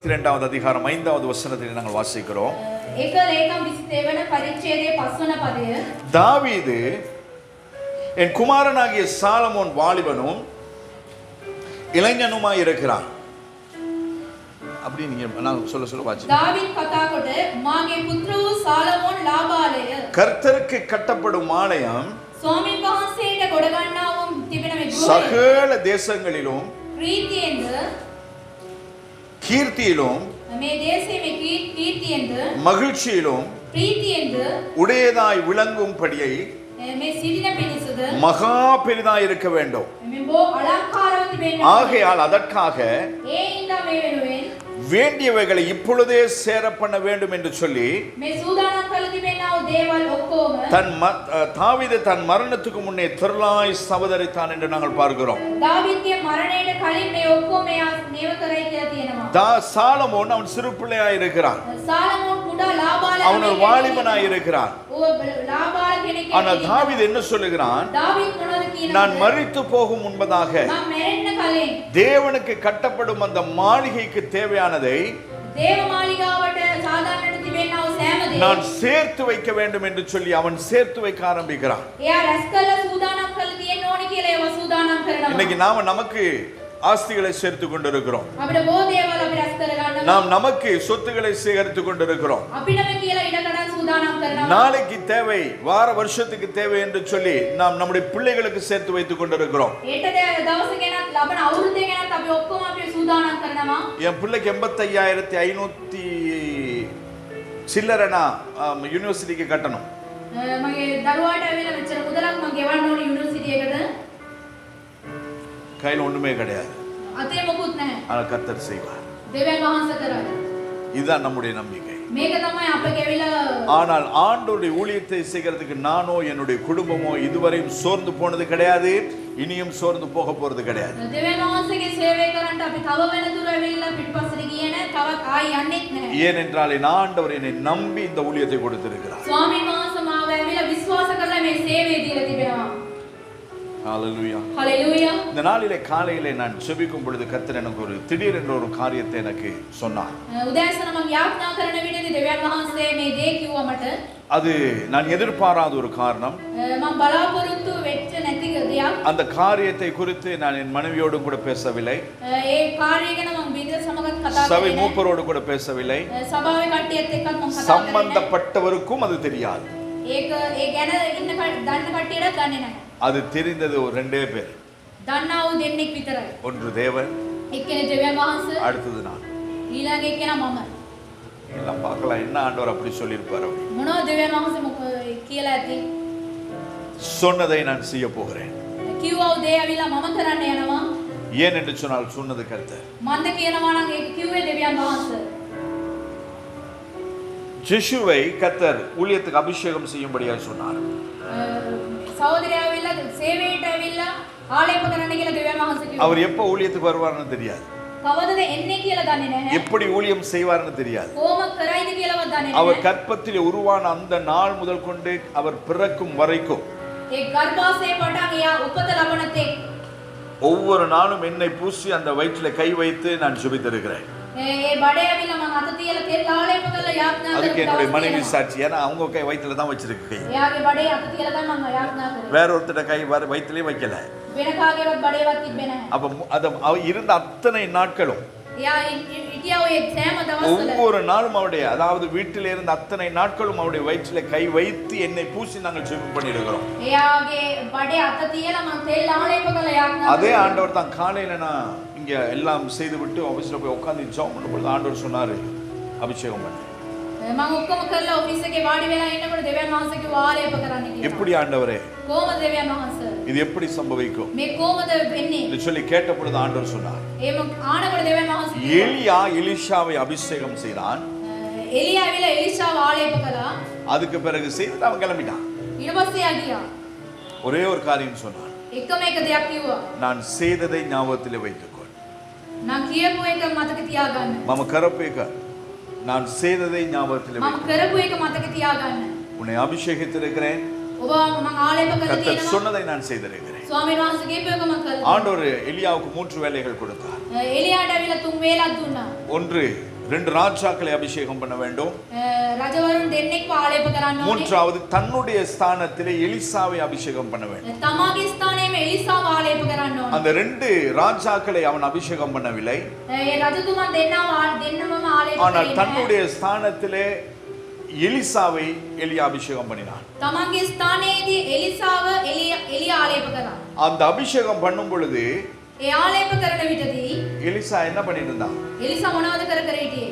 இரண்டாவது அதிகாரம் 5வது வசனத்தில் நாங்கள் வாசிக்கிறோம். தாவீது என் குமாரனாகிய சாலமோன் வாலிபனும் இளைஞனுமாய் இருக்கிறான். அப்படி நீங்க நான் சொல்ல வாசி. தாவீது கதா கொடு மாගේ පුත්‍රව சாலமோன் ලාබාලය கர்த்தருக்கு கட்டப்படும் ஆலயம் ස්වාමීන් වහන්සේට ගොඩ ගන්නාවුම් තිබෙන මේ ගෘහය சகல தேசங்களிலும் ප්‍රීතියෙන්ද கீர்த்தியிலும் මේ දේශයේ මේ කීර්තියෙන්ද மகிழ்ச்சியிலும் ප්‍රීතියෙන්ද உடையதாய் விளங்கும்படியை මේ සිටින පිණිසද மகா பெரிதாய் இருக்க வேண்டும். මේ බෝ අලංකාරව තිබෙන්න ஆகையால் அதற்காக ඒ ඉඳ මේ වෙනුවෙන් வேண்டியவைகளை இப்பொழுதே சேர பண்ண வேண்டும் என்று சொல்லி මේ සූදානම් කළ තිබෙනා වූ දේවල් ඔක්කොම தாவீது தன் மரணத்துக்கு முன்னே திரளாய் சபதரித்தான் என்று நாங்கள் பார்க்கிறோம். தாவீதுගේ මරණයට කලින් මේ ඔක්කොම එයා නේව කරයි කියලා තියෙනවා. சாலமோன் அவன் சிறு பிள்ளையாய் இருக்கிறான். சாலமோன் கூட லாபால அவன் ஒரு வாலிபனாய் இருக்கிறான். லாபால කෙනෙක්. ஆனால் தாவீது என்ன சொல்லுகிறான்? தாவீது මොනවද කියනවා? நான் மரித்து போகும் முன்பதாக මම මැරෙන්න කලින් தேவனுக்கு கட்டப்படும் அந்த மாளிகைக்கு தேவையானதை தேவ மாளிகாවට சாதாரணට තිබෙනා වූ සෑම දෙයක් நான் சேர்த்து வைக்க வேண்டும் என்று சொல்லி அவன் சேர்த்து வைக்க ஆரம்பிக்கிறான். එයා රැස් කළ සූදානම් කළ තියෙන්න ඕනි කියලා ඒව සූදානම් කරනවා. இன்னைக்கு நாம நமக்கு ஆஸ்திகளை சேர்த்து கொண்டிருக்கிறோம். අපිට බොහෝ දේවල් අපි රැස් කර ගන්නවා. நாம் நமக்கு சொத்துக்களை சேகரித்து கொண்டிருக்கிறோம். අපිටම කියලා ඉඩකඩම් සූදානම් කරනවා. நாளைக்கு தேவை, வார வருஷத்துக்கு தேவை என்று சொல்லி நாம் நம்முடைய பிள்ளைகளுக்கு சேர்த்து வைத்துக் கொண்டிருக்கிறோம். ඒට දවස ගැනත් ලබන අවුරුද්දේ ගැනත් අපි ඔක්කොම අපි සූදානම් කරනවා. என் பிள்ளைக்கு 85,500 சில்லறனா யூனிவர்சிட்டிக்கு கட்டணும். මගේ දරුවාට ඇවිල්ලා මෙච්චර මුදලක් මම ගෙවන්න ඕනේ යුනිවර්සිටි එකට. கையில் ஒண்ணுமே கிடையாது. අතේ මොකුත් නැහැ. ஆனால் கர்த்தர் செய்வார். දෙවියන් වහන්සේ කරයි. இதுதான் நம்முடைய நம்பிக்கை. මේක තමයි අපේ ඇවිල්ලා. ஆனால் ஆண்டவருடைய ஊழியத்தை செய்கிறதுக்கு நானோ என்னுடைய குடும்பமோ இதுவரையும் சோர்ந்து போனது கிடையாது, இனியும் சோர்ந்து போக போறது கிடையாது. දෙවියන් වහන්සේගේ සේවය කරන්න අපි තව වෙන දුර ඇවිල්ලා පිටපස්සට ගියේ නැහැ. තවත් ආයි යන්නෙත් නැහැ. ஏனென்றால் என் ஆண்டவர் என்னை நம்பி இந்த ஊழியத்தை கொடுத்திருக்கிறார். ස්වාමීන් වහන්සේ මාව ඇවිල්ලා විශ්වාස කරලා මේ සේවය දීලා තිබෙනවා. ஹalleluya. ஹalleluya. இந்த நாளிலே காலையிலே நான் ஜெபிக்கும் பொழுது கர்த்தர் எனக்கு ஒரு திடீரென்று ஒரு காரியத்தை எனக்கு சொன்னார். උදෑසන මම යාඥා කරන විදිහදී දෙවියන් වහන්සේ මේ දේ කිව්වා මට. அது நான் எதிர்பாராத ஒரு காரணம். මම බලාපොරොත්තු වෙච්ච නැති දෙයක්. அந்த காரியத்தை குறித்து நான் என் மனைவியோடும் கூட பேசவில்லை. ඒ කාර්යය ගැන මම බිරිඳ සමගත් කතා කරන්නේ. சபை மூப்பரோடு கூட பேசவில்லை. සභාවේ කට්ටියත් එක්කත් මම කතා කරන්නේ. சம்பந்தப்பட்டவருக்கும் அது தெரியாது. ඒක ඒ ගැන ඉන්න දන්න කට්ටියට දන්නේ නැහැ. அது தெரிந்தது ஒரு ரெண்டே பேர். දන්නා වූ දෙන්නෙක් විතරයි. ஒன்று தேவன், එක්කෙනෙක් දෙවියන් වහන්සේ, அடுத்தது நான். ඊළඟ එක්කෙනා මම. எல்லாம் பார்க்கலாம் என்ன ஆண்டவர் அப்படி சொல்லியிருப்பார். මොනවද දෙවියන් වහන්සේ කියලා ඇති? சொன்னதை நான் செய்ய போகிறேன். කිව්වා වූ දේ ඇවිල්ලා මම කරන්න යනවා. ஏன் என்று சொன்னால் சொன்னது கர்த்தர். මන්ද කියනවා නම් ඒක කිව්වේ දෙවියන් වහන්සේ. ஜெஷுவை கர்த்தர் ஊழியத்துக்கு அபிஷேகம் செய்யும்படியாக சொன்னார். சகோதரியா ඇවිල්ලා සේවයට ඇවිල්ලා ආලේප කරන්න කියලා දෙවියන් වහන්සේ කිව්වා. அவர் எப்ப ஊழியத்துக்கு வருவார்னு தெரியாது. කවදද එන්නේ කියලා දන්නේ නැහැ. எப்படி ஊழியம் செய்வார்னு தெரியாது. කොහොම කරයිද කියලාවත් දන්නේ නැහැ. அவர் கற்பத்திலே உருவான அந்த நாள் முதல் கொண்டு அவர் பிறக்கும் வரைக்கும் ඒ ගර්භාෂයේ පටන් එයා උපත ලබන තෙක් ஒவ்வொரு நாளும் எண்ணெய் பூசி அந்த வயிற்றிலே கை வைத்து நான் ஜெபித்திருக்கிறேன். ඒ බඩේ ඇවිල්ලා මම අත තියලා තෙල් ආලේප කරලා යාඥා அதுக்கு என்னுடைய කරලා மனைவி சாட்சி. ஏன்னா அவங்க கை வயிற்றுல தான் வச்சிருக்கு. එයාගේ බඩේ අත තියලා තමයි මම යාඥා කරේ. வேற ஒருத்தட கை வயிற்றுலயும் வைக்கல. වෙන කාගේවත් බඩේවත් තිබ්බේ නැහැ. அப்ப இருந்த அத்தனை நாட்களும் එයා හිටියා ඔය සෑම දවස්වල ஒவ்வொரு நாளும் அவருடைய அதாவது வீட்டிலே இருந்த அத்தனை நாட்களும் அவருடைய வயிற்றிலே கை வைத்து எண்ணெய் பூசி நாங்கள் ஜெபம் பண்ணியிருக்கிறோம். එයාගේ බඩේ අත තියලා මම තෙල් ආලේප කරලා යාඥා அதே ஆண்டவர் தான் காலையில நான் இங்க எல்லாம் செய்து விட்டு ஆபீஸ்ல போய் உட்கார்ந்து ஜெபம் பண்ணும்போது ஆண்டவர் சொன்னாரு அபிஷேகம் பண்ணு. මම ඔක්කොම කරලා ඔෆිස් එකේ වාඩි වෙලා ඉන්නකොට දෙවියන් වහන්සේ කිව්වා ආලේප කරන්න කියලා. எப்படி ஆண்டவரே? කොහොමද දෙවියන් වහන්සේ? இது எப்படி சம்பவிக்கும்? මේ කොහොමද වෙන්නේ? என்று சொல்லி கேட்ட பொழுது ஆண்டவர் சொன்னார். එහෙම ආනකොට දෙවියන් වහන්සේ எலியா எலிஷாவை அபிஷேகம் செய்தான். එලියා ඇවිල්ලා එලිෂාව ආලේප කළා. அதுக்கு பிறகு செய்து அவன் கிளம்பிட்டான். ඊට පස්සේ යා ගියා. ஒரே ஒரு காரியம் சொன்னான். එකම එක දෙයක් කිව්වා. நான் செய்ததை ஞாபகத்திலே வைத்துக்கொள். நான் කියපු එක මතක තියාගන්න. මම කරපු එක நான் செய்ததை ஞாபகத்திலே මම வைத்துக்கொள். කරපු එක මතක තියාගන්න. உன்னை அபிஷேகித்திருக்கிறேன். ඔබ මම ආලේප කරලා கர்த்தர் තියෙනවා. சொன்னதை நான் செய்திருக்கிறேன். ස්වාමීන් වහන්සේ කියපු එක මම කළා. ஆண்டவர் எலியாவுக்கு 3 வேலைகள் கொடுத்தார். එලියාට ඇවිල්ලා 3 වේලක් දුන්නා. ஒன்று 2 ராஜாக்களை அபிஷேகம் பண்ண வேண்டும். රජවරුන් දෙන්නෙක්ව ආලේප කරන්න ඕනේ. மூன்றாவது தன்னுடைய ஸ்தானத்திலே எலிசாவை அபிஷேகம் பண்ண வேண்டும். තමාගේ ස්ථානයේම එලිසාව ආලේප කරන්න ඕනේ. அந்த 2 ராஜாக்களை அவன் அபிஷேகம் பண்ணவில்லை. ඒ රජතුමා දෙන්නමම ආලේප ஆனால் කළේ தன்னுடைய ஸ்தானத்திலே எலிசாவை எலியா அபிஷேகம் பண்ணினான். තමන්ගේ ස්ථානයේදී එලිසාව එලියා ආලේප කරා. அந்த அபிஷேகம் பண்ணும் பொழுது ඒ ආලේප කරන විටදී எலிசா என்ன பண்ணிட்டு இருந்தான்? එලිසා මොනවද කර කර හිටියේ?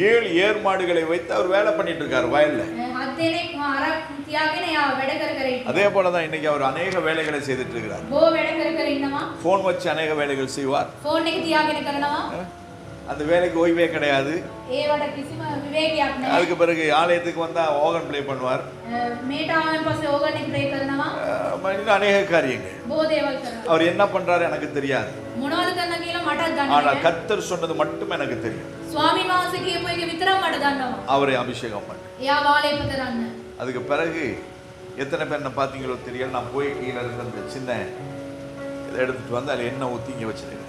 7 ஏர்மாடுகளை வைத்து அவர் வேலை பண்ணிட்டு இருக்காரு வயல்ல. හත් දෙනෙක් අර තියාගෙන යා වැඩ කර කර හිටියා. அதே போல தான் இன்னைக்கு அவர் अनेक வேலைகளை செய்துட்டு இருக்கிறார். බෝ වැඩ කර කර ඉන්නවා. போன் வச்சு अनेक வேலைகள் செய்வார். ෆෝන් එක තියාගෙන කරනවා. அந்த வேலைக்கு ஓய்வே கிடையாது. ඒවට කිසිම විවේකයක් නැහැ. அதுக்கு பிறகு ஆலயத்துக்கு வந்தா ஆர்கன் ப்ளே பண்ணுவார். මේට ආවන් පස්සේ ඕගන් එක ප්ලේ කරනවා. இன்னும் अनेक காரியங்கள். බොහෝ දේවල් කරනවා. அவர் என்ன பண்றாரு எனக்கு தெரியாது. මොනවද කරන්න කියලා මටත් දන්නේ ஆனா නැහැ. கர்த்தர் சொன்னது மட்டும் எனக்கு தெரியும். ස්වාමීන් වහන්සේ කියපු එක විතරක් මට දන්නවා. அவரை அபிஷேகம் பண்ணு. එයා ආලේප කරන්න. அதுக்கு பிறகு எத்தனை பேர் என்ன பாத்தீங்களோ தெரியல, நான் போய் கீழே இருந்த அந்த சின்ன இதை எடுத்துட்டு வந்து அதில் எண்ணெய் ஊற்றி இங்கே வச்சிருக்கிறேன்.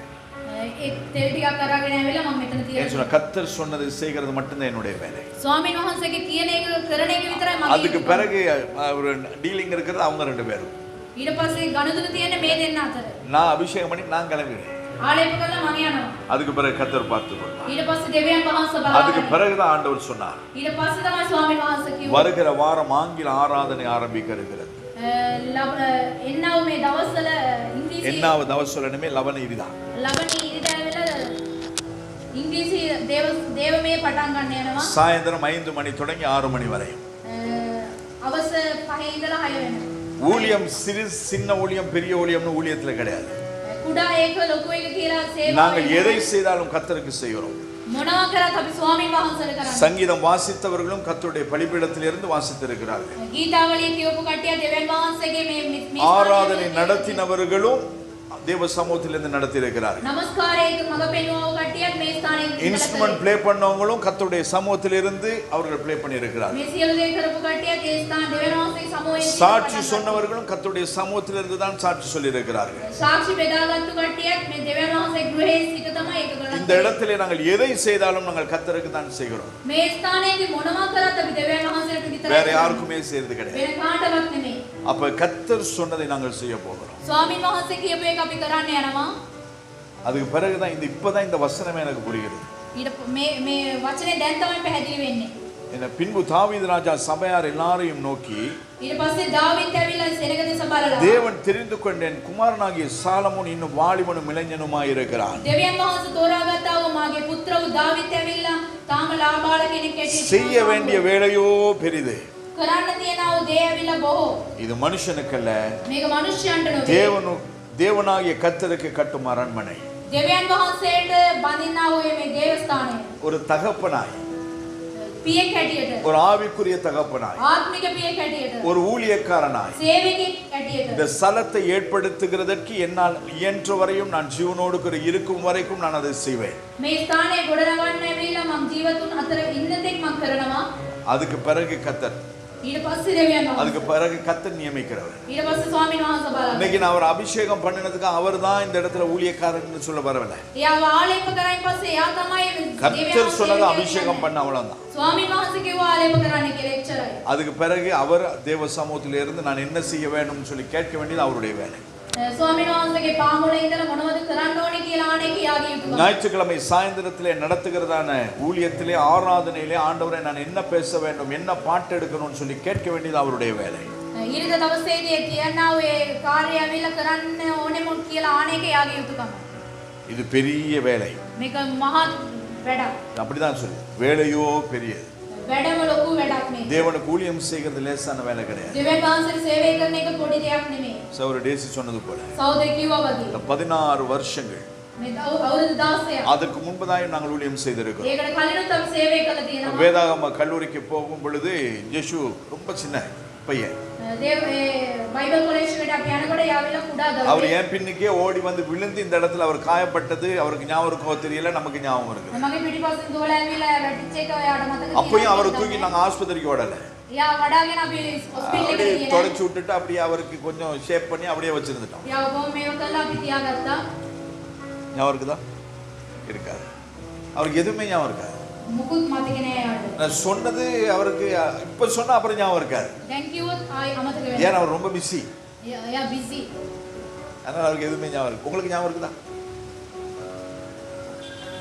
ඒ තෙල් ටිකක් අරගෙන ඇවිල්ලා මම මෙතන ஏன் තියලා. சொன்னா கர்த்தர் சொன்னதை செய்கிறது மட்டும்தான் என்னுடைய வேலை. ස්වාමීන් වහන්සේගේ කියන එක කරන එක විතරයි මගේ. அதுக்கு பிறகு ஒரு டீலிங் இருக்கிறது அவங்க 2 பேரும். ඊට පස්සේ ගනුදෙනු තියෙන්නේ මේ දෙන්න අතර. நான் அபிஷேகம் பண்ணி நான் கிளம்பிடுறேன். ආලේප කරලා මම යනවා. அதுக்கு பிறகு கர்த்தர் பார்த்துக்கொள்வார். ඊට පස්සේ දෙවියන් වහන්සේ அதுக்கு බලනවා. பிறகுதான் ஆண்டவர் சொன்னார், ඊට පස්සේ තමයි ස්වාමීන් වහන්සේ කිව්වේ. வருகிற வாரம் ஆங்கில ஆராதனை ஆரம்பிக்க இருக்கிறது. එන්නව මේ දවස්වල ඉංග්‍රීසි என்னாவது தவஸ் சொல்லணுமே 11 இதுதான். ලබන ඉරිදා වෙලා ඉංග්‍රීසි දේවමය පටන් ගන්න යනවා. சாயந்தரம் 5 மணி தொடங்கி 6 மணி வரை. අවස 5 ඉඳලා 6 වෙනකම්. ஊழியம் சின்ன ஊழியம் பெரிய ஊழியம்னு ஊழியத்துல கிடையாது. කුඩා ඒක ලොකු එක කියලා සේවාව. நாங்கள் எதை செய்தாலும் கர்த்தருக்கு செய்கிறோம். මොනවා කරත් අපි ස්වාමීන් වහන්සේට කරන්නේ. சங்கீதம் வாசித்தவர்களும் கர்த்தருடைய பலிபீடத்திலிருந்து வாசித்திருக்கிறார்கள். ගීතාවලිය කියවපු කට්ටිය දෙවියන් වහන්සේගේ මේ ஆராதனை நடத்தினவர்களும் தேவ சமூகத்திலிருந்து நடத்தி இருக்கிறார்கள். நமஸ்காரයක මඟ පෙන්වව කට්ටියත් මේ ස්ථානයේ இன்ஸ்ட்ருமெண்ட் ப்ளே பண்ணவங்களும் கர்த்தருடைய சமூகத்திலிருந்து அவர்கள் ப்ளே பண்ணி இருக்கிறார்கள். මේ සියලු දේ කරපු කට්ටියත් ඒ ස්ථාන දෙවියන් වහන්සේගේ සමූහයේ சாட்சி சொன்னவர்களும் கர்த்தருடைய சமூகத்திலிருந்து தான் சாட்சி சொல்லி இருக்கிறார்கள். சாட்சி බෙදාගත්තු කට්ටියත් මේ දෙවියන් වහන්සේ ගෘහයේ සිට තමයි ඒක කරන්නේ. இந்த இடத்திலே நாங்கள் எதை செய்தாலும் நாங்கள் கர்த்தருக்கு தான் செய்கிறோம். මේ ස්ථානයේදී මොනවා කරත් අපි දෙවියන් වහන්සේට විතරයි. வேற யாருக்குமே செய்யறது கிடையாது. වෙන කාටවත් නෙමෙයි. அப்ப கர்த்தர் சொன்னதை நாங்கள் செய்ய போகிறோம். ස්වාමීන් වහන්සේ කියපු එක අපි කරන්න යනවා. அதுக்கு பிறகுதான் இப்பதான் இந்த வசனமே எனக்கு புரிகிறது. ඊට මේ වචනේ දැන් තමයි පැහැදිලி වෙන්නේ. இந்த பின்பு தாவீது ராஜா சபையார் எல்லாரையும் நோக்கி, ඊට පස්සේ දාවිත් ඇවිල්ලා සෙනග දෙස බලලා தேவன் தெரிந்து கொண்டேன் குமாரனாகிய சாலமோன் இன்னும் வாலிபனும் இளைஞனுமாய் இருக்கிறான். දෙවියන් වහන්සේ තෝරාගත්තා වූ මාගේ පුත්‍ර වූ දාවිත් ඇවිල්ලා තාම ලාබාල කෙනෙක් ඇටියට செய்ய வேண்டிய வேலையோ பெரிது. කරන්න තියෙනා වූ දේ ඇවිල්ලා බොහෝ. இது மனுஷனுக்கல்ல, මේක මිනිස්යන්ට නෙවෙයි. தேவனாகிய கர்த்தருக்கு கட்டும் அரண்மனை. දෙවියන් වහන්සේට බඳින්නා වූ මේ දේවස්ථානය. ஒரு தகப்பனாய், පියෙක් හැටියට, ஒரு ஆவிக்குரிய தகப்பனாய், ආත්මික පියෙක් හැටියට, ஒரு ஊழியக்காரனாய் සේවකෙක් හැටියට இந்த ஸ்தலத்தை ஏற்படுத்துகிறதற்கு என்னால் இயன்ற வரையும் நான் ஜீவனோடு இருக்கும் வரைக்கும் நான் அதை செய்வேன். මේ ස්ථානය ගොඩනගන්න ඇවිල්ලා මම ජීවතුන් අතර ඉන්න තෙක් මම කරනවා. அதுக்கு பிறகு கர்த்தர், ඊට පස්සේ දෙවියන් වහන්සේ, அதுக்கு பிறகு கர்த்தர் நியமிக்கிறவர். ඊට පස්සේ ස්වාමීන් වහන්සේ බලනවා. இன்னைக்கு நான் அவர் அபிஷேகம் பண்ணினதுக்கு அவர் தான் இந்த இடத்துல ஊழியக்காரன்னு சொல்ல வரவில்லை. එයාව ආලේප කරයින් පස්සේ එයා තමයි கர்த்தர் சொன்னதை அபிஷேகம் பண்ண அவ்வளவுதான். ස්වාමීන් වහන්සේ කිව්වා ආලේප කරන්න කියලා එච්චරයි. அதுக்கு பிறகு அவர் தேவ சமூகத்தில இருந்து நான் என்ன செய்ய வேண்டும்னு சொல்லி கேட்க வேண்டியது அவருடைய வேலை. ස්වාමීන් වහන්සේගේ පාමුල ඉඳලා මොනවද කරන්න ඕනේ කියලා ආනේ කියාගේ යුතුයි. ஞாயிற்றுக்கிழமை சாயந்தரத்திலே நடத்துகிறதான ஊழியத்திலே ஆராதனையிலே ஆண்டவரே நான் என்ன பேச வேண்டும், என்ன பாட்டு எடுக்கணும்னு சொல்லி கேட்க வேண்டியது அவருடைய வேலை. ඊරිද දවසේදී කියනවා ඒ කාර්යය ඇවිල්ලා කරන්න ඕනේ මොකක් කියලා ආනේ කියාගේ යුතුයකම. இது பெரிய வேலை. මේක මහත් වැඩක්. அப்படிதான் சொல்லு, வேலையோ பெரியது. වැඩම ලොකු වැඩක් මේ. தேவனுக்கு ஊழியம் செய்கிறது லேசான வேலை கிடையாது. දෙවියන් වහන්සේට සේවය කරන එක පොඩි දෙයක් නෙමෙයි. சௌர டேசி சொன்னது போல සහෝදරය කිව්වා වගේ. 16 வருஷங்கள் මේ අවුරුදු 16ක්. அதற்கு முன்பதாயும் நாங்கள் ஊழியம் செய்திருக்கிறோம். ඒකට කලිනුත් අපි සේවය කළා තියෙනවා. வேதாகம கல்லூரிக்கு போகும் பொழுது ஜெஷு ரொம்ப சின்ன பையன். பைபிள் காலேஜ்ல අපි යනකොට යාවිලා කුඩා දරුවෙක්. அவர் என் பின்னுக்கே ஓடி வந்து விழுந்து இந்த இடத்துல அவர் காயப்பட்டது அவருக்கு ஞாபகம் இருக்கோ தெரியல, நமக்கு ஞாபகம் இருக்கு. මගේ පිටිපස්සෙන් දුවලා ඇවිල්ලා වැටිච්ච එක ඔයාට මතකද? அப்பயும் அவரை தூக்கி நாங்க ஆஸ்பத்திரிக்கு ஓடல. யா வடாගෙන අපි ஹாஸ்பிடல் එකට அப்படியே ගියා. தொடச்சு விட்டுட்டு அப்படியே அவருக்கு கொஞ்சம் ஷேப் பண்ணி அப்படியே வச்சிருந்துட்டோம். යා කොහොම මේව කළා අපි තියාගත්තා. ஞாபகம் இருக்குதா? இருக்காது. அவருக்கு எதுவுமே ஞாபகம் இருக்காது. මුකුත් මතක නෑ යාට. நான் சொன்னது அவருக்கு இப்ப சொன்னா அப்புறம் ஞாபகம் இருக்காது. දැන් කිව්වොත් ආයි අමතක වෙනවා. ஏன்னா அவர் ரொம்ப பிஸி. එයා බිසි. அதனால அவருக்கு எதுவுமே ஞாபகம் இருக்கு. உங்களுக்கு ஞாபகம் இருக்குதா?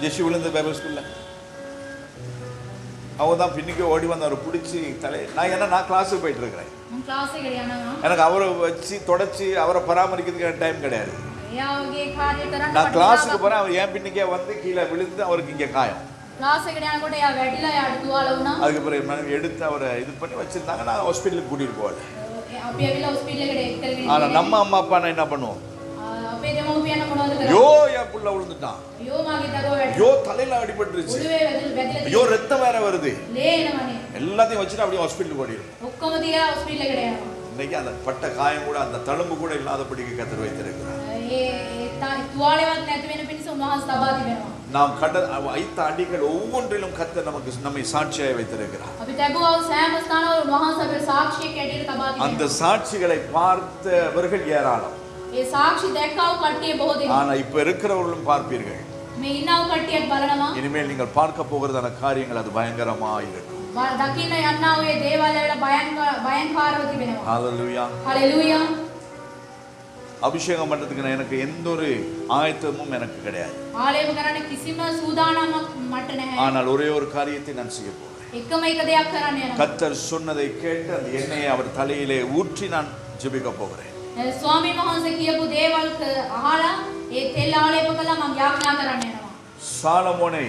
ஜெஷி விழுந்த பைபிள் ஸ்கூல்ல அவங்க தான் பின்னுக்கு ஓடி வந்து அவரை பிடிச்சி நான் கிளாஸுக்கு போயிட்டு இருக்கிறேன். මම ක්ලාස් එකට යනවා. எனக்கு அவரை வச்சு தொடச்சி அவரை பராமரிக்கிறதுக்கு டைம் கிடையாது. එයාගේ කාර්ය කරන්න நான் கிளாஸுக்கு போறேன், அவர் ஏன் பின்னுக்கே வந்து கீழே விழுந்து அவருக்கு இங்கே காயம். ක්ලාස් එකට යනකොට එයා වැටිලා යාට තුවාල වුණා. அதுக்கு பிறகு மனைவி எடுத்து அவரை இது பண்ணி வச்சிருந்தாங்க. நான் ஹாஸ்பிட்டலுக்கு கூட்டிட்டு போகல. අපි ඇවිල්ලා හොස්පිටල් එකට එක් කරගෙන ஆனா நம்ம அம்மா அப்பா என்ன பண்ணுவோம்? අපේ දෙමව්පියන් මොනවද කරන්නේ? யோ என் புள்ள விழுந்துட்டான், අයියෝ මාගේ දරුවා වැටුණා. யோ தலையில அடிபட்டுருச்சு, උළුවේ වැදිලා ஐயோ ரத்தம் வேற வருது, ලේ එනවනේ. எல்லாத்தையும் வச்சுட்டு அப்படியே ஹாஸ்பிட்டலுக்கு ஓடிடும். ඔක්කොම තියලා හොස්පිටල් එකට යනවා. இன்னைக்கு அந்த பட்ட காயம் கூட அந்த தழும்பு கூட இல்லாதபடிக்கு கத்தர் வைத்திருக்கிறார். තුවාලයක් නැති වෙන පිණිස උන්වහන්සේ තබා තිබෙනවා. நாம் ஐத்த அடிகள் ஒவ்வொன்றிலும் கத்தர் நம்மை சாட்சியாய் வைத்திருக்கிறார். අපි තැබුවා සෑම ස්ථානවල උන්වහන්සේ අපේ සාක්ෂියක් ඇටියට තබා තිබෙනවා. அந்த சாட்சிகளை பார்த்தவர்கள் ஏராளம். ඒ සාක්ෂි දැක්කව කට්ටිය බොහෝ දෙනෙක්. ஆனா இப்ப இருக்கிறவர்களும் பார்ப்பீர்கள். මේ ඉන්නව කට්ටියත් බලනවා. இனிமேல் நீங்கள் பார்க்க போகிறதான காரியங்கள் அது பயங்கரமா இருக்கும். දකින්න යන්නා ඔය දේවල් වල භයංකාරව තිබෙනවා. ஹalleluya. ஹalleluya. அபிஷேகம் பண்றதுக்கு எனக்கு எந்த ஒரு ஆயத்தமும் எனக்கு கிடையாது. ආලේප කරන්න කිසිම සූදානමක් මට නැහැ. ஆனால் ஒரே ஒரு காரியத்தை நான் செய்ய போகிறேன். එකම එක දෙයක් කරන්න යනවා. கர்த்தர் சொன்னதை கேட்டு அந்த எண்ணெயை அவர் தலையிலே ஊற்றி நான் ஜெபிக்க போகிறேன். ස්වාමීන් වහන්සේ කියපු දේවල් අහලා ඒ තෙල් ආලේප කළා මම යාඥා කරන්න යනවා. சாலமோனை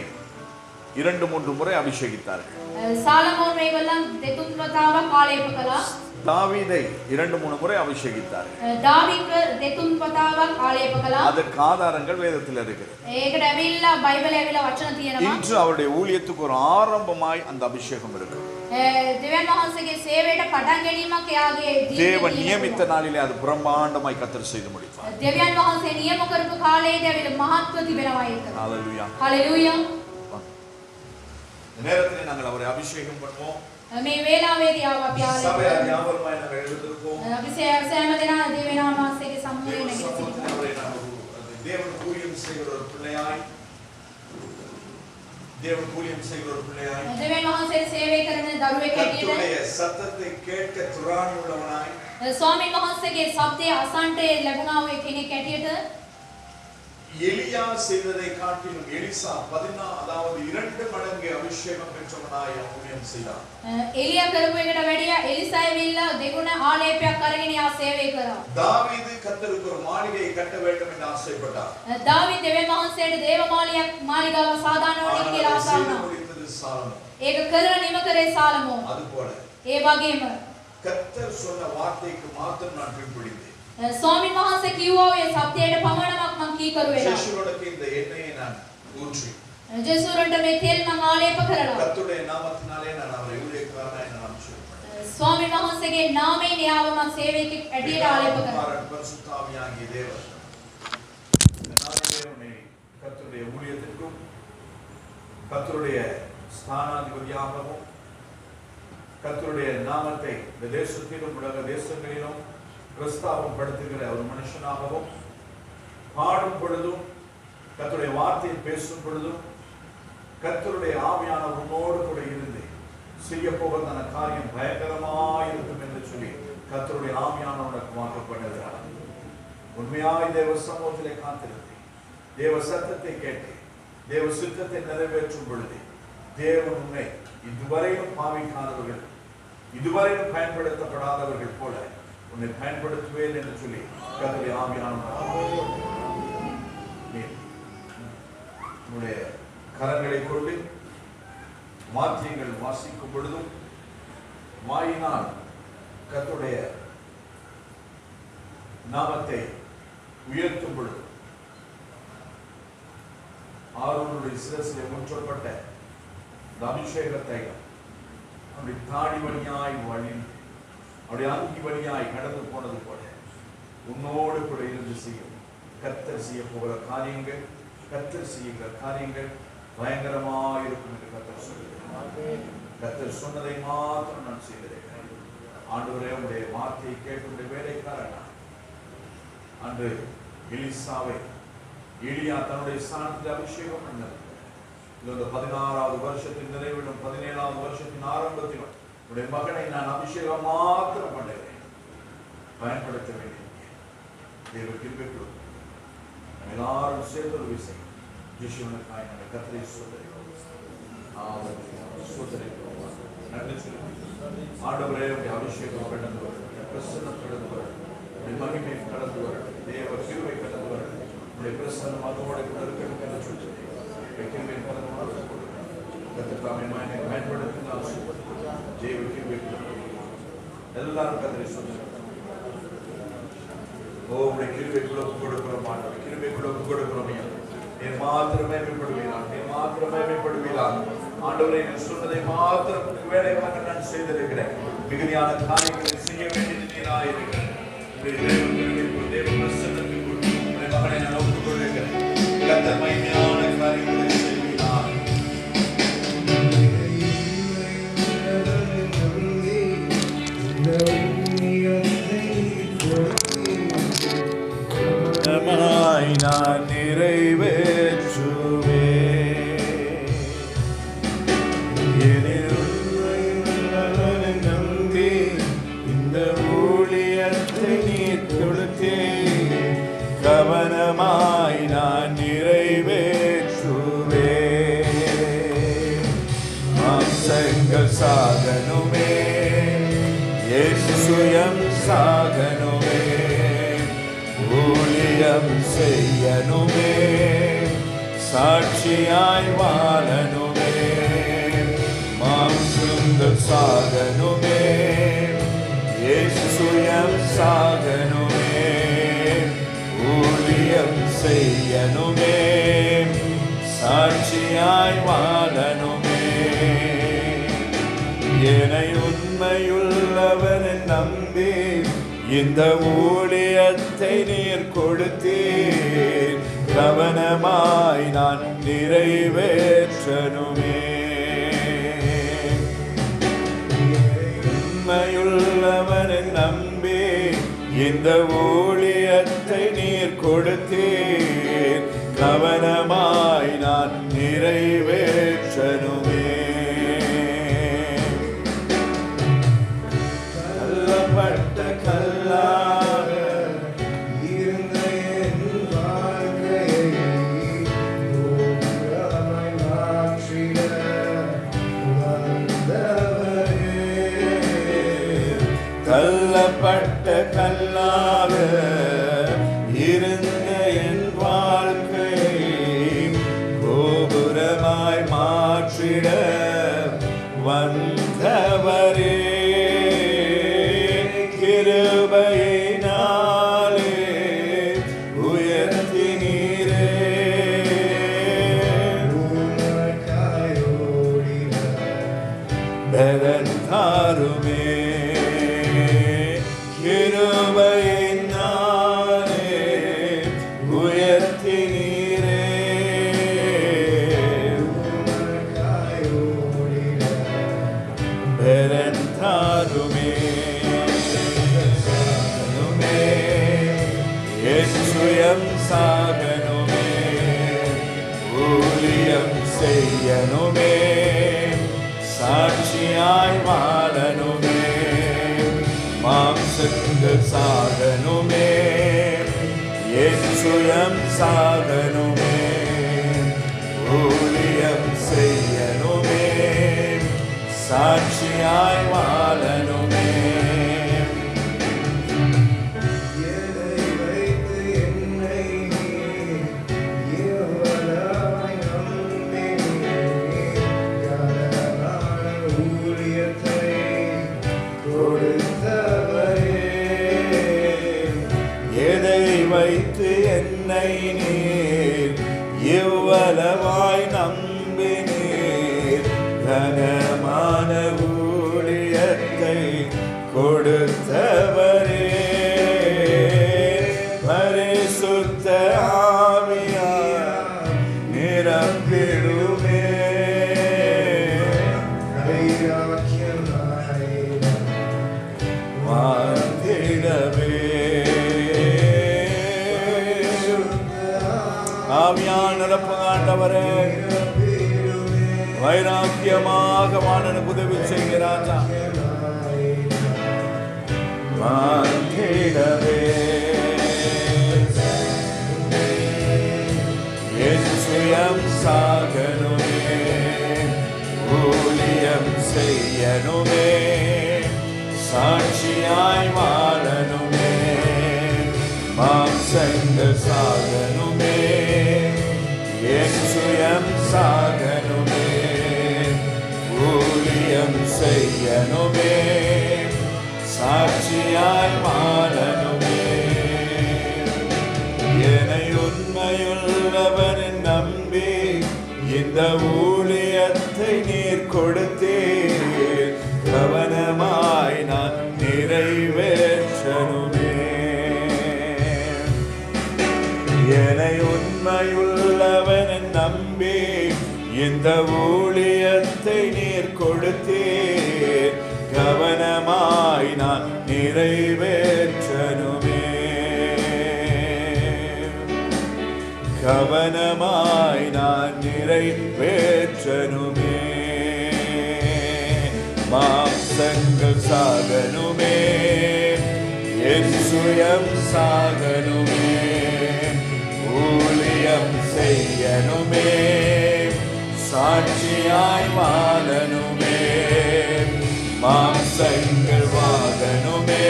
2-3 முறை அபிஷேகித்தார்கள். සාලමෝන් මේගොල්ලන් දෙතුන් වතාවක් ආලේප කළා. தாவீதை 2-3 முறை அபிஷேகித்தார்கள். දාවීද දෙතුන් වතාවක් ආලේප කළා. அதற்கு ஆதாரங்கள் வேதத்தில் இருக்கிறது. ඒකට ඇවිල්ලා බයිබලයේ ඇවිල්ලා වචන තියෙනවා. இன்று அவருடைய ஊழியத்துக்கு ஒரு ஆரம்பமாய் அந்த அபிஷேகம் இருக்கு. දෙවියන් වහන්සේගේ සේවයට පටන් ගැනීමක් එයාගේ தேவன் நியமித்த நாளிலே அது பிரம்மாண்டமாய் கர்த்தர் செய்து முடிப்பார். දෙවියන් වහන්සේ නියම කරපු කාලයේදී ඇවිල්ලා මහත්ව තිබෙනවා ඒක. ஹalleluya. හalleluya. இந்த நேரத்திலே நாங்கள் அவரை அபிஷேகம் பண்ணுவோம். මේ වේලාවේදී අපි சபையார் ආලේප ஞாபகமாய் நாங்கள் எழுந்திருப்போம். අපි සෑම දෙනා දෙවියන් වහන්සේගේ සම්මුඛයේ නැගී සිටිනවා. அவரை நாங்கள் தேவன் ஊழியம் செய்கிற ஒரு பிள்ளையாய் தேவன் ஊழியம் செய்கிற ஒரு பிள்ளையாய் දෙවියන් වහන්සේ සේවය කරන දරුවෙක් கர்த்தருடைய හැටියට சத்தத்தை கேட்க துராணி உள்ளவனாய் ස්වාමීන් වහන්සේගේ ශබ්දය අසන්ට ලැබුණා වූ කෙනෙක් හැටියට எலியா செய்ததை காட்டிலும் எலிசா 2 மடங்கு அபிஷேகம் பெற்றவனாய் ஊழியம் செய்தார். එලියා කරපු එකට වැඩිය එලිසා ඇවිල්ලා දෙගුණ ආලේපයක් අරගෙන යා සේවය කරා. தாவீது கர்த்தருக்கு ஒரு மாளிகையை கட்ட வேண்டும் என்று ஆசைப்பட்டார். දාවීද දෙවියන් වහන්සේට දේව මාලිගාව සාදාන ඕනේ කියලා ආසා වුණා. முடித்தது சாலமோன். ඒක කරලා නිම කරේ සාලමෝන්. அதுபோல ඒ වගේම கர்த்தர் சொன்ன வார்த்தைக்கு மாத்திரம் நான் கீழ்ப்படிந்தேன். ස්වාමීන් වහන්සේ කිව්වා ඔය සත්‍යයට පමණක් මම කීකරු වෙලා. சேஷுவனுக்கு இந்த எண்ணெயை நான் ஊற்றி ජෙසුරන්ට මේ තෙල් මම ආලේප කරලා. கர்த்தருடைய நாமத்தினாலே நான் அவரை ஊழியக்காரனாய் நான் அபிஷேகம் பண்ணேன். ස්වාමීන් වහන්සේගේ නාමයෙන් යාව මම සේවකෙක් ඇටියට ආලේප කරා. பரிசுத்த ஆவியாகிய தேவன் இந்த நாளிலே உன்னை கர்த்தருடைய ஊழியத்திற்கும் கர்த்தருடைய ஸ்தானாதிபதியாகவும் கர்த்தருடைய நாமத்தை இந்த தேசத்திலும் உலக தேசங்களிலும் பிரஸ்தாபம் படுத்துகிற ஒரு மனுஷனாகவும் பாடும் பொழுதும் கர்த்தருடைய வார்த்தையை பேசும் பொழுதும் கர்த்தருடைய ஆவியானவர் உன்னோடு கூட இருந்து செய்ய போவதான காரியம் பயங்கரமாயிருக்கும் என்று சொல்லி கர்த்தருடைய ஆவியானவர் வாக்கு பண்ணுகிறார். உண்மையாய் தேவ சமூகத்திலே காத்திருந்து தேவ சத்தத்தை கேட்டு தேவ சித்தத்தை நிறைவேற்றும் பொழுது தேவன் உன்னை இதுவரையும் பாவிக்காதவர்கள் இதுவரையும் பயன்படுத்தப்படாதவர்கள் போல உன்னை பயன்படுத்துவேன் என்று சொல்லி கர்த்தருடைய ஆவியானவர் உன்னுடைய கரங்களை கொண்டு வாத்தியங்கள் வாசிக்கும் பொழுதும் வாயினால் கர்த்தருடைய நாமத்தை உயர்த்தும் பொழுது ஆரோனுடைய சிரசிலே ஊற்றப்பட்ட அபிஷேகத்தை அவருடைய தாடி வழியாய் வழிந்து அவருடைய அங்கி வழியாய் கடந்து போனது போல உன்னோடு கூட இருந்து செய்யும் கர்த்தர் செய்ய போகிற காரியங்கள் கர்த்தர் செய்கிற காரியங்கள் பயங்கரமாயிருக்கும் என்று கர்த்தர் சொல்லுகிறார். கர்த்தர் சொன்னதை மாத்திரம் நான் செய்திருக்கிறேன். ஆண்டவரே உடைய வார்த்தையை கேட்டு வேலைக்காரன் அன்று எலிசாவை எலியா தன்னுடைய ஸ்தானத்தில் அபிஷேகம் பண்ணது இந்த 16வது வருஷத்தின் நிறைவிலும் 17வது வருஷத்தின் ஆரம்பத்திலும் உடைய மகனை நான் அபிஷேகம் மாத்திரம் பண்ணுகிறேன், பயன்படுத்த வேண்டிய தேவ கிருபை கொடுக்கும். எல்லாரும் சேர்ந்து ஒரு விசை ஜீசுவனுக்காய் நம்ம கர்த்தரை ஸ்தோத்திரிக்கிறோம். நன்றி சொல்லுங்கள். ஆண்டவரே, உடைய அபிஷேகம் கடந்து வரும், பிரசன்னம் கடந்து வரும், உடைய மகிமை கடந்து வரும், தேவ கிருபை கடந்து வரும், உடைய பிரசன்னம் அதோட கூட இருக்கணும் என்று சொல்லி கிருபை கடந்து வரும். கர்த்தர் தாமே பயன்படுத்தினால் தேவ கிருபை எல்லாரும் கர்த்தரை ஸ்தோத்திரிக்கிறோம். உடைய கிருபைக்குள்ள கொடுக்கிறோம், ஆண்டவரே கிருபைக்குள்ள கொடுக்கிறோம். நீ மாத்திரமே மேம்படுவீரான், நீ மாத்திரமே மேம்படுவீரான். ஆண்டவரே, நீ சொன்னதை மாத்திரம் வேலைக்காக நான் செய்திருக்கிறேன். மிகுதியான காரியங்களை செய்ய வேண்டியது நீராயிருக்கிறேன். தேவ பிரசன்னத்திற்குள் உடைய மகனை நான் ஒப்புக் கொள்கிறேன். கர்த்தர் மகிமையான காரியங்களை செய்வீரான். நான் நிறைவேற்றுவே நம்பி இந்த ஊழியத்தை நீர் கொடுத்தே கவனமாய் நான் நிறைவேற்றுவே. மாம்சங்கள் சாகனுமே, இயேசுயம் சாகனுமே, ஊழியம் செய்யனுமே, சாட்சியாய் வாழனுமே. மாம்சங்கள் சாகனுமே, இயேசுயம் சாகனுமே, ஊழியம் செய்யனுமே, சாட்சியாய் வாழனுமே. என்னை உண்மையுள்ளவர் நம்பி இந்த ஊழியத்தை நீர் கொடுத்தீர், கவனமாய் நான் நிறைவேற்றனுமே. உண்மையுள்ளவன் நம்பி இந்த ஊழியத்தை நீர் கொடுத்தீர், கவனமாய் நான் நிறைவேற்றனுமே. கல்லப்பட்ட கல்லாக இருந்த என் வாழ்க்கையை கோபுரமாய் மாற்றிட வந்தவரே. கல்லப்பட்ட கல்லாக இருந்த என் வாழ்க்கையை கோபுரமாய் மாற்றிட வந்தவரே. கிருபையினாலே உயர்த்தினீரே, பலன் தாருமே. கிருபையினாலே உயர்த்தினீரே, பலன் தாருமே. இயேசுயம் சாகனுமே, ஊழியம் செய்யனுமே, சாட்சியாய் வாழனுமே. மாம்சங்கள் சாகனுமே, இயேசுயம் சாகனுமே, ஊழியம் செய்யனுமே, சாட்சியாய் வாழனுமே. வைத்து என்னை நீர் இவ்வளவாய் நம்பினீர், கனமான ஊழியத்தை கொடுத்தவரே. பரிசுத்த ஆவியார் நிரம்பிடுமே, வாழ்ந்திடவே. ஆவியான நிரப்புங்க ஆண்டவரே, வைராக்கியமாக வாழ உதவி செய்கிற ராஜா. வாழ்ந்திடவே என் சுயம் சாகனுமே, ஊழியம் செய்யனுமே, சாட்சியாய் வாழனுமே, மாம்சங்கள் சாகனுமே, என் சுயம் சாகனுமே, ஊழியம் செய்யனுமே, சாட்சியாய் வாழனுமே. என்னை உண்மையுள்ளவன் நம்பி இந்த ஊழியத்தை நீர் கொடுத்தீர், கவனமாய் நான் நிறைவேற்றனுமே. என்னை உண்மையுள்ளவன் நம்பி இந்த ஊழியத்தை நீர் கொடுத்தீர், கவனமாய் நான் நிறைவேற்றனுமே. கவனமாய் நான் நிறைவேற்றனுமே. மாம்சங்கள் சாகனுமே, என் சுயம் சாகனுமே, ஊழியம் செய்யனுமே, சாட்சியாய் வாழனுமே, மாம்சங்கள் வாகனுமே,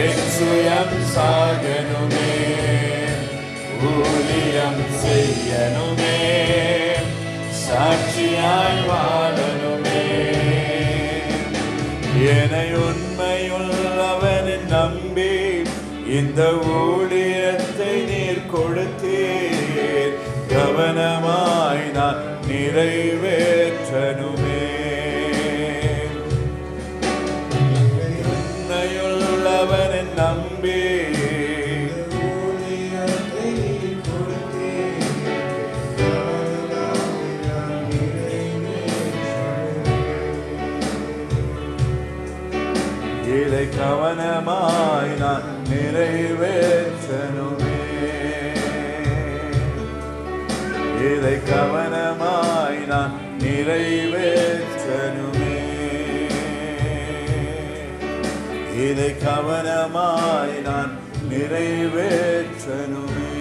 என் சுயம் சாகனுமே, ஊழியம் செய்யனுமே, சாட்சியாய் வாழனுமே. என்னை உண்மையுள்ளவன் நம்பி இந்த ஊழியத்தை நீர் கொடுத்தீர், கவனமாய் நான் நிறைவேற்றனுமே. உண்மையுள்ளவன் நம்பி இதை கவனமாய் நான் நிறைவேற்றனுமே. இதை கவனமாய் நான் நிறைவேற்றனுமே. இதை கவனமாய் நான் நிறைவேற்றனுமே.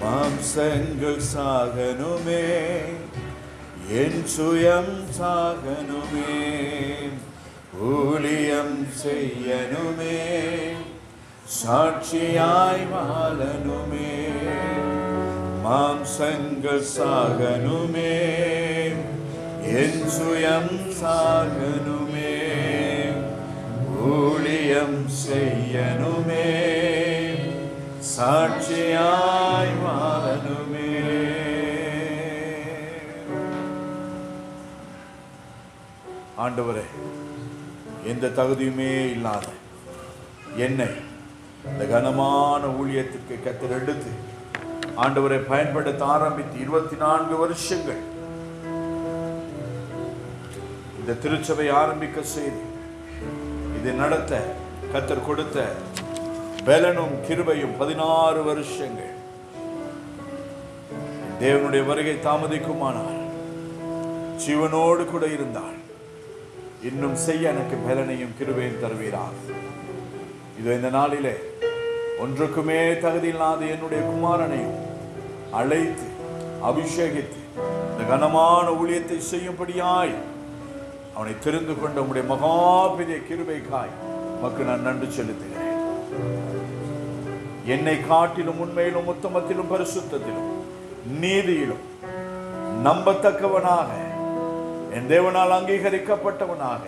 மாம்சங்கள் சாகனுமே, என் சுயம் சாகனுமே, ஊழியம் செய்யனுமே, சாட்சியாய் வாழனுமே. மாம்சங்கள் சாகனுமே, என் சுயம் சாகனுமே, ஊழியம் செய்யனுமே, சாட்சியாய் வாழனுமே. ஆண்டவரே, எந்த தகுதியுமே இல்லாத என்னை இந்த கனமான ஊழியத்திற்கு கர்த்தர் எடுத்து ஆண்டவரை பயன்படுத்த ஆரம்பித்து 24 வருஷங்கள் இந்த திருச்சபை ஆரம்பிக்க செய்து இதை நடத்த கர்த்தர் கொடுத்த பலனும் கிருபையும் 16 வருஷங்கள். தேவனுடைய வருகை தாமதிக்குமானால் ஜீவனோடு கூட இருந்தால் இன்னும் செய்ய எனக்கு பலனையும் கிருபையும் தருவீராக. இது இந்த நாளிலே ஒன்றுக்குமே தகுதியில்லாத என்னுடைய குமாரனையும் அழைத்து அபிஷேகித்து இந்த கனமான ஊழியத்தை செய்யும்படியாய் அவனை தெரிந்து கொண்ட உம்முடைய மகா பெரிய கிருபைக்காய் உமக்கு நான் நன்றி செலுத்துகிறேன். என்னை காட்டிலும் உண்மையிலும் உத்தமத்திலும் பரிசுத்தத்திலும் நீதியிலும் நம்பத்தக்கவனாக, என் தேவனால் அங்கீகரிக்கப்பட்டவனாக,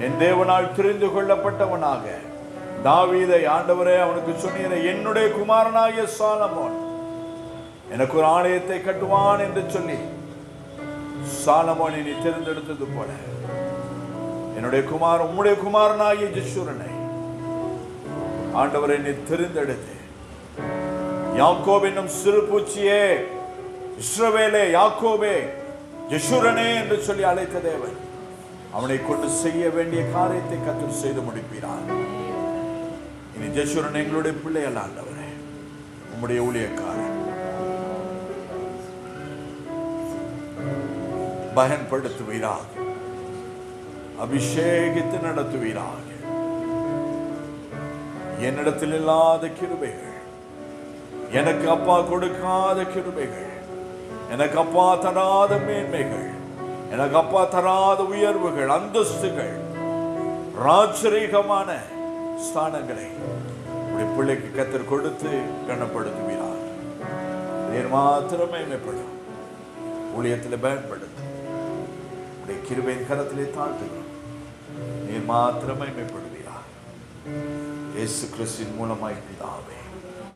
என் தேவனால் தெரிந்து கொள்ளப்பட்டவனாக தாவீதை ஆண்டவரே அவனுக்கு சொன்னீரே, என்னுடைய குமாரனாகிய சாலமோன் எனக்கு ஒரு ஆலயத்தை கட்டுவான் என்று சொல்லி சாலமோனை நீ தேர்ந்தெடுத்தது போல என்னுடைய குமாரன் உம்முடைய குமாரனாகிய ஜெஷூரனை ஆண்டவரை நீ தெரிந்தெடுத்து யாக்கோப் என்னும் சிறு பூச்சியே, இஸ்ரவேலே, யாக்கோபே, ஜெஷூரனே என்று சொல்லி அழைத்த தேவன் அவனை கொண்டு செய்ய வேண்டிய காரியத்தை கர்த்தர் செய்து முடிப்பீரார். இனி ஜெஷூரன் எங்களுடைய பிள்ளை அல்ல ஆண்டவரே, உம்முடைய ஊழியக்காரன். பயன்படுத்துவீராக, அபிஷேகித்து நடத்துவீராக. என்னிடத்தில் இல்லாத கிருபைகள், எனக்கு அப்பா கொடுக்காத கிருபைகள், எனக்கு அப்பா தராத மேன்மைகள், எனக்கு அப்பா தராத உயர்வுகள், அந்தஸ்துகள், ராஜரீகமான ஸ்தானங்களை உடைய பிள்ளைக்கு கர்த்தர் கொடுத்து கனப்படுத்துவீராக. நீர் மாத்திரமே மேம்படும் ஊழியத்தில் பயன்படுத்தும். உடைய கிருபையின் கரத்திலே தாழ்த்துகிறோம். நீர் மாத்திரமே மேம்படுவீராக. இயேசு கிறிஸ்துவின் மூலமாய் பிதாவே.